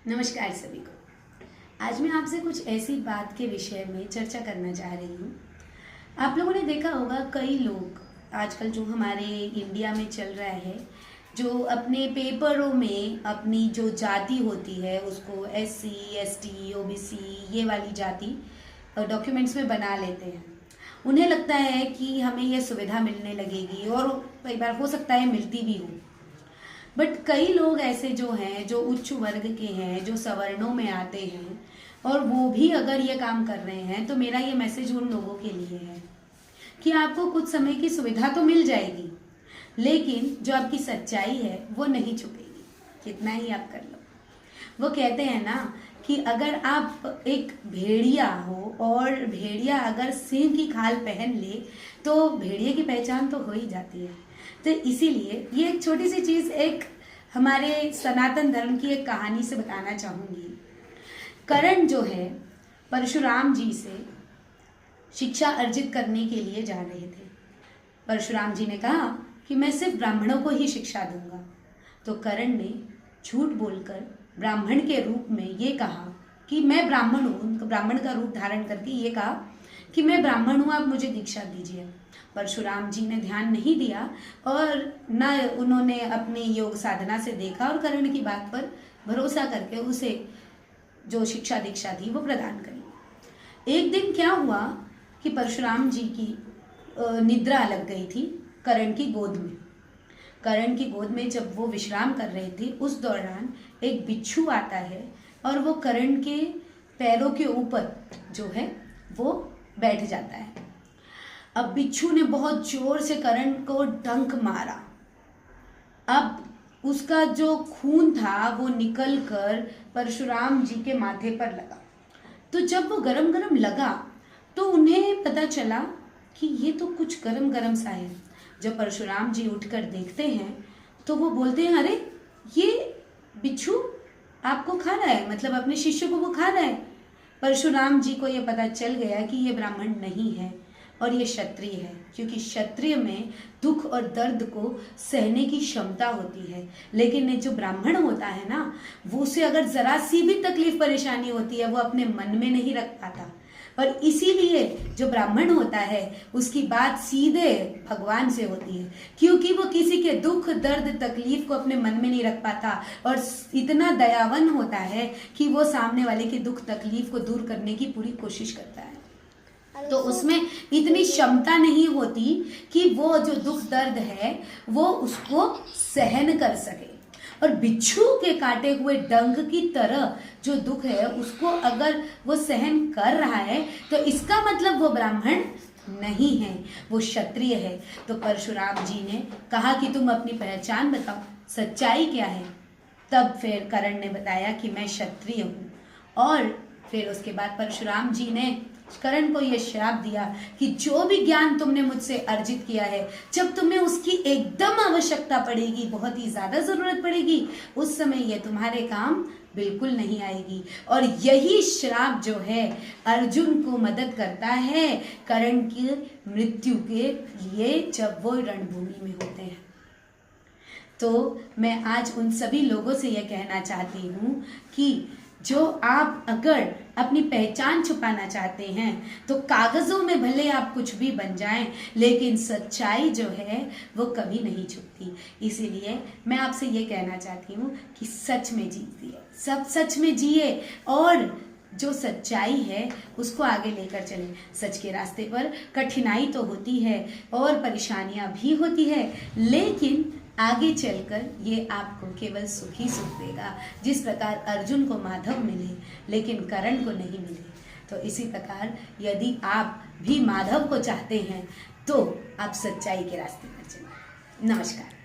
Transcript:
नमस्कार सभी को। आज मैं आपसे कुछ ऐसी बात के विषय में चर्चा करना चाह रही हूँ। आप लोगों ने देखा होगा कई लोग आजकल जो हमारे इंडिया में चल रहा है, जो अपने पेपरों में अपनी जो जाति होती है उसको SC, ST, OBC ये वाली जाति डॉक्यूमेंट्स में बना लेते हैं। उन्हें लगता है कि हमें यह सुविधा मिलने लगेगी और कई बार हो सकता है मिलती भी हो। बट कई लोग ऐसे जो हैं, जो उच्च वर्ग के हैं, जो सवर्णों में आते हैं और वो भी अगर ये काम कर रहे हैं, तो मेरा ये मैसेज उन लोगों के लिए है कि आपको कुछ समय की सुविधा तो मिल जाएगी, लेकिन जो आपकी सच्चाई है वो नहीं छुपेगी, कितना ही आप कर लो। वो कहते हैं ना कि अगर आप एक भेड़िया हो और भेड़िया अगर सिंह की खाल पहन ले तो भेड़िए की पहचान तो हो ही जाती है। तो इसीलिए ये एक छोटी सी चीज एक हमारे सनातन धर्म की एक कहानी से बताना चाहूंगी। कर्ण जो है परशुराम जी से शिक्षा अर्जित करने के लिए जा रहे थे। परशुराम जी ने कहा कि मैं सिर्फ ब्राह्मणों को ही शिक्षा दूंगा। तो कर्ण ने झूठ बोलकर ब्राह्मण के रूप में ये कहा कि मैं ब्राह्मण हूँ, ब्राह्मण का रूप धारण करके ये कहा कि मैं ब्राह्मण हूँ, आप मुझे दीक्षा दीजिए। परशुराम जी ने ध्यान नहीं दिया और न उन्होंने अपने योग साधना से देखा और कर्ण की बात पर भरोसा करके उसे जो शिक्षा दीक्षा थी वो प्रदान करी। एक दिन क्या हुआ कि परशुराम जी की निद्रा लग गई थी कर्ण की गोद में। कर्ण की गोद में जब वो विश्राम कर रहे थे उस दौरान एक बिच्छू आता है और वो कर्ण के पैरों के ऊपर जो है वो बैठ जाता है। अब बिच्छू ने बहुत जोर से कर्ण को डंक मारा। अब उसका जो खून था वो निकल कर परशुराम जी के माथे पर लगा। तो जब वो गरम गरम लगा तो उन्हें पता चला कि ये तो कुछ गरम गरम सा है। जब परशुराम जी उठकर देखते हैं तो वो बोलते हैं, अरे ये बिच्छू आपको खा रहा है, मतलब अपने शिष्य को वो खा रहा है। परशुराम जी को ये पता चल गया कि ये ब्राह्मण नहीं है और ये क्षत्रिय है, क्योंकि क्षत्रिय में दुख और दर्द को सहने की क्षमता होती है। लेकिन ये जो ब्राह्मण होता है ना, वो उसे अगर जरा सी भी तकलीफ परेशानी होती है वो अपने मन में नहीं रख पाता। और इसीलिए जो ब्राह्मण होता है उसकी बात सीधे भगवान से होती है, क्योंकि वो किसी के दुख दर्द तकलीफ को अपने मन में नहीं रख पाता और इतना दयावान होता है कि वो सामने वाले के दुख तकलीफ को दूर करने की पूरी कोशिश करता है। तो उसमें इतनी क्षमता नहीं होती कि वो जो दुख दर्द है वो उसको सहन कर सके। और बिच्छू के काटे हुए डंक की तरह जो दुख है उसको अगर वो सहन कर रहा है तो इसका मतलब वो ब्राह्मण नहीं है, वो क्षत्रिय है। तो परशुराम जी ने कहा कि तुम अपनी पहचान बताओ, सच्चाई क्या है। तब फिर कर्ण ने बताया कि मैं क्षत्रिय हूँ। और फिर उसके बाद परशुराम जी ने कर्ण को यह श्राप दिया कि जो भी ज्ञान तुमने मुझसे अर्जित किया है, जब तुम्हें उसकी एकदम आवश्यकता पड़ेगी, बहुत ही ज्यादा जरूरत पड़ेगी, उस समय यह तुम्हारे काम बिल्कुल नहीं आएगी। और यही श्राप जो है अर्जुन को मदद करता है कर्ण की मृत्यु के लिए जब वो रणभूमि में होते हैं। तो मैं आज उन सभी लोगों से यह कहना चाहती हूँ कि जो आप अगर अपनी पहचान छुपाना चाहते हैं तो कागजों में भले आप कुछ भी बन जाएं, लेकिन सच्चाई जो है वो कभी नहीं छुपती। इसीलिए मैं आपसे ये कहना चाहती हूँ कि सच में जीजिए, सब सच में जिए और जो सच्चाई है उसको आगे लेकर चलें। सच के रास्ते पर कठिनाई तो होती है और परेशानियां भी होती है, लेकिन आगे चलकर ये आपको केवल सुख ही सुख देगा। जिस प्रकार अर्जुन को माधव मिले लेकिन कर्ण को नहीं मिले, तो इसी प्रकार यदि आप भी माधव को चाहते हैं तो आप सच्चाई के रास्ते पर चलें। नमस्कार।